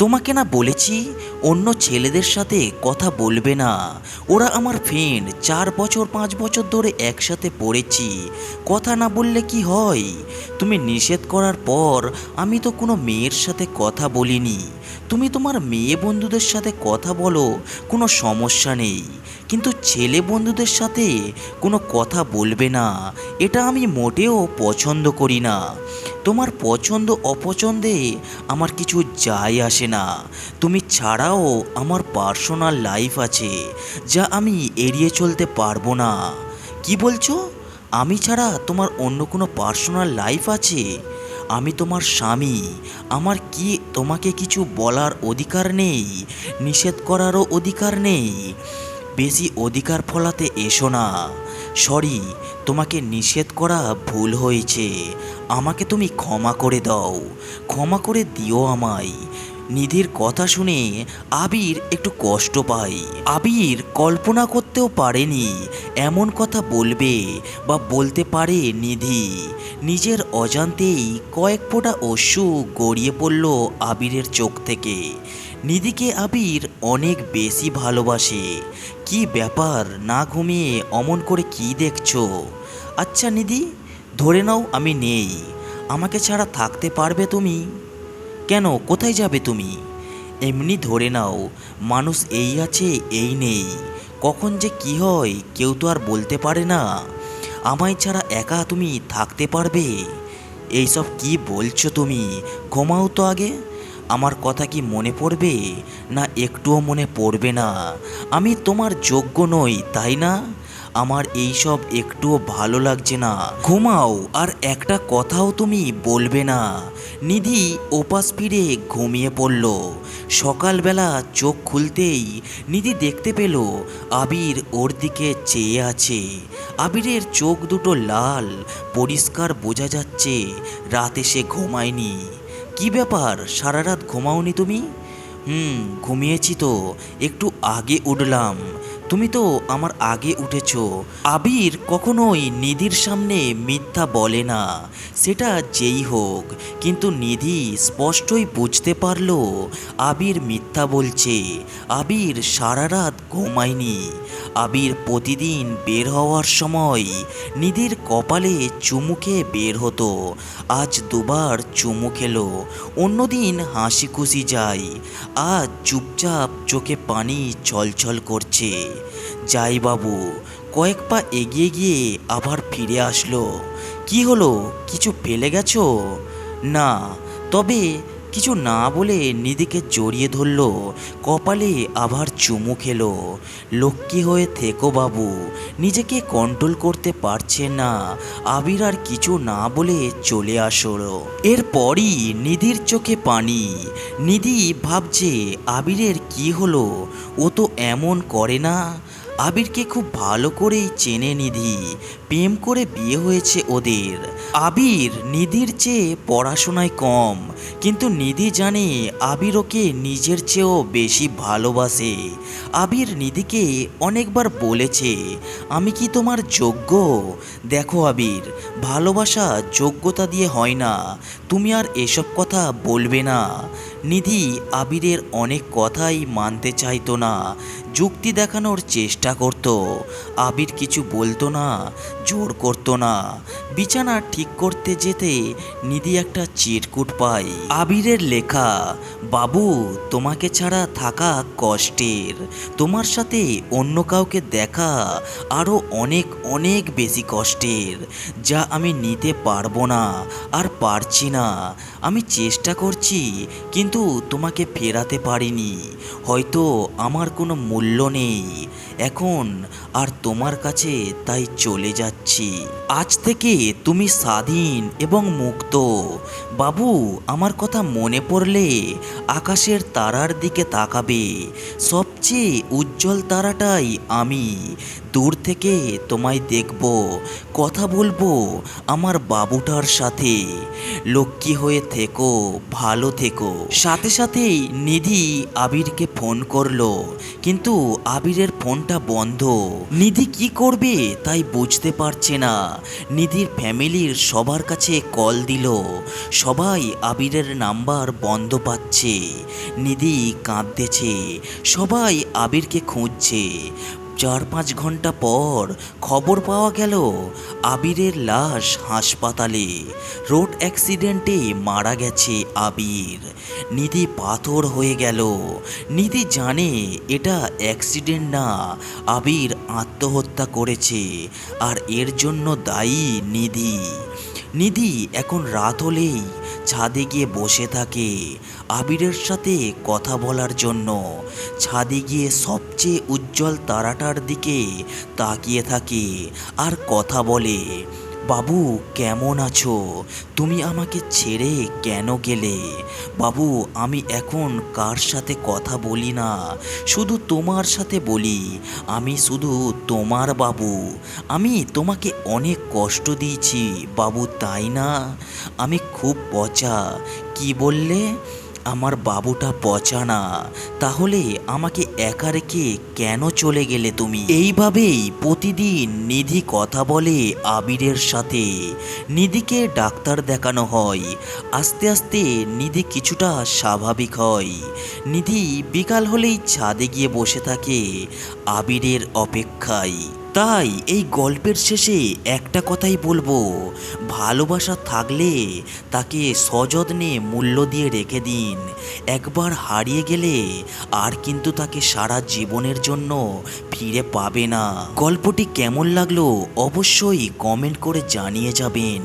তোমাকে না বলেছি অন্য ছেলেদের সাথে কথা বলবে না। ওরা আমার ফ্রেন্ড, 4 বছর 5 বছর ধরে একসাথে পড়েছি। কথা না বললে কি হয়? তুমি নিষেধ করার পর আমি তো কোনো মেয়ের সাথে কথা বলিনি। তুমি তোমার মেয়ে বন্ধুদের সাথে কথা বলো, কোনো সমস্যা নেই, কিন্তু ছেলে বন্ধুদের সাথে কোনো কথা বলবে না, এটা আমি মোটেও পছন্দ করি না। তোমার পছন্দ অপছন্দে আমার কিছু যায় আসে না। তুমি ছাড়াও আমার পার্সোনাল লাইফ আছে, যা আমি এড়িয়ে চলতে পারবো না। কি বলছো? আমি ছাড়া তোমার অন্য কোনো পার্সোনাল লাইফ আছে? আমি তোমার স্বামী। আমার কি তোমাকে কিছু বলার অধিকার নেই? নিষেধ করারও অধিকার নেই? বেশি অধিকার ফলাতে এসো না। সরি, তোমাকে নিষেধ করা ভুল হয়েছে। আমাকে তুমি ক্ষমা করে দাও, ক্ষমা করে দিও আমায়। নিধির কথা শুনে আবির একটু কষ্ট পায়। আবির কল্পনা করতেও পারেনি এমন কথা বলবে বা বলতে পারে নিধি। নিজের অজান্তেই কয়েক ফোঁটা অশ্রু গড়িয়ে পড়ল আবিরের চোখ থেকে। নিধিকে আবির অনেক বেশি ভালোবাসে। কি ব্যাপার, না ঘুমিয়ে অমন করে কি দেখছো? আচ্ছা নিধি, ধরে নাও আমি নেই, আমাকে ছাড়া থাকতে পারবে তুমি? কেন, কোথায় যাবে তুমি? এমনি ধরে নাও, মানুষ এই আছে এই নেই, কখন যে কি হয় কেউ তো আর বলতে পারে না। আমায় ছাড়া একা তুমি থাকতে পারবে? এইসব কি বলছো তুমি? ঘুমাও তো আগে। আমার কথা কি মনে পড়বে? না একটুও মনে পড়বে না? আমি তোমার যোগ্য নই, তাই না? আমার এইসব একটুও ভালো লাগছে না। ঘুমাও, আর একটা কথাও তুমি বলবে না। নিধি ওপাশ ফিরে ঘুমিয়ে পড়ল। সকালবেলা চোখ খুলতেই নিধি দেখতে পেল আবির ওর দিকে চেয়ে আছে। আবিরের চোখ দুটো লাল, পরিষ্কার বোঝা যাচ্ছে রাতে সে ঘুমায়নি। কি ব্যাপার, সারা রাত ঘুমাওনি তুমি? ঘুমিয়েছি তো, একটু আগে উঠলাম। তুমি তো আমার আগে উঠেছো। আবির কখনোই নিধির সামনে মিথ্যা বলে না, সেটা যেই হোক। কিন্তু নিধি স্পষ্টই বুঝতে পারলো আবির মিথ্যা বলছে। আবির সারা রাত ঘুমায়নি। আবির প্রতিদিন বের হওয়ার সময় নিধির কপালে চুমু খেয়ে বের হতো। আজ দুবার চুমু খেলো। অন্যদিন হাসি খুশি যায়, আজ চুপচাপ চোখে পানি ছলছল করছে। যাই বাবু কয়েক পা এগিয়ে গিয়ে আবার ফিরে আসলো। কি হলো, কিছু ফেলে গেছো? না। তবে কিছু না বলে নিধিকে জড়িয়ে ধরল, কপালে আবার চুমু খেলো। লক্ষ্মী হয়ে থেকো বাবু। নিজেকে কন্ট্রোল করতে পারছে না আবির, আর কিছু না বলে চলে আসলো। এরপরই নিধির চোখে পানি। নিধি ভাবছে আবিরের কি হলো, ও তো এমন করে না। আবিরকে খুব ভালো করেই চেনে নিধি, প্রেম করে বিয়ে হয়েছে ওদের। আবির নিধির চেয়ে পড়াশোনায় কম, কিন্তু নিধি জানে আবির ওকে নিজের চেয়েও বেশি ভালোবাসে। আবির নিধিকে অনেকবার বলেছে, আমি কি তোমার যোগ্য? দেখো আবির, ভালোবাসা যোগ্যতা দিয়ে হয় না, তুমি আর এসব কথা বলবে না। নিধি আবিরের অনেক কথাই মানতে চাইতো না, যুক্তি দেখানোর চেষ্টা করত। আবির কিছু বলতো না, জোর করতো না। বিছানা ঠিক করতে যেতে নিধি একটা চিরকুট পায়, আবিরের লেখা। বাবু, তোমাকে ছাড়া থাকা কষ্টের, তোমার সাথে অন্য কাউকে দেখা আরও অনেক অনেক বেশি কষ্টের, যা আমি নিতে পারবো না, আর পারছি না। আমি চেষ্টা করছি, কিন্তু তোমাকে ফেরাতে পারিনি। হয়তো আমার কোনো মূল্য নেই এখন আর তোমার কাছে, তাই চলে যাচ্ছি। আজ থেকে তুমি স্বাধীন এবং মুক্ত। বাবু, আমার কথা মনে পড়লে আকাশের তারার দিকে তাকাবে। সবচেয়ে উজ্জ্বল তারাটাই আমি। দূর থেকে তোমায় দেখব, কথা বলবো আমার বাবুটার সাথে। লক্ষ্মী হয়ে থেকো, ভালো থেকো। সাথে সাথেই নিধি আবিরকে ফোন করলো, কিন্তু আবিরের ফোনটা বন্ধ। নিধি কি করবে তাই বুঝতে পারছে না। নিধির ফ্যামিলির সবার কাছে কল দিল, সবাই আবিরের নাম্বার বন্ধ পাচ্ছে। নিধি কাঁদতেছে, সবাই আবিরকে খুঁজছে। 4-5 ঘন্টা পর খবর পাওয়া গেল আবিরের লাশ হাসপাতালে, রোড অ্যাক্সিডেন্টে মারা গেছে আবির। নিধি পাথর হয়ে গেল। নিধি জানে এটা অ্যাক্সিডেন্ট না, আবির আত্মহত্যা করেছে, আর এর জন্য দায়ী নিধি। নিধি এখন রাত হলেই ছাদে গিয়ে বসে থাকে আবিরের সাথে কথা বলার জন্য। ছাদে গিয়ে সবচেয়ে উজ্জ্বল তারাটার দিকে তাকিয়ে থাকে আর কথা বলে, বাবু কেমন আছো? তুমি আমাকে ছেড়ে কেন গেলে? বাবু আমি এখন কার সাথে কথা বলি না, শুধু তোমার সাথে বলি। আমি শুধু তোমার বাবু। আমি তোমাকে অনেক কষ্ট দিয়েছি বাবু, তাই না? আমি খুব পচা। কি বললে? আমার বাবুটা পচা না? তাহলে আমাকে একা রেখে কেন চলে গেলে তুমি? এইভাবেই প্রতিদিন নিধি কথা বলে আবিরের সাথে। নিধিকে ডাক্তার দেখানো হয়। আস্তে আস্তে নিধি কিছুটা স্বাভাবিক হয়। নিধি বিকাল হলেই ছাদে গিয়ে বসে থাকে আবিরের অপেক্ষায়। তাই এই গল্পের শেষে একটা কথাই বলবো, ভালোবাসা থাকলে তাকে সযত্নে মূল্য দিয়ে রেখে দিন। একবার হারিয়ে গেলে আর কিন্তু তাকে সারা জীবনের জন্য ফিরে পাবে না। গল্পটি কেমন লাগলো অবশ্যই কমেন্ট করে জানিয়ে যাবেন।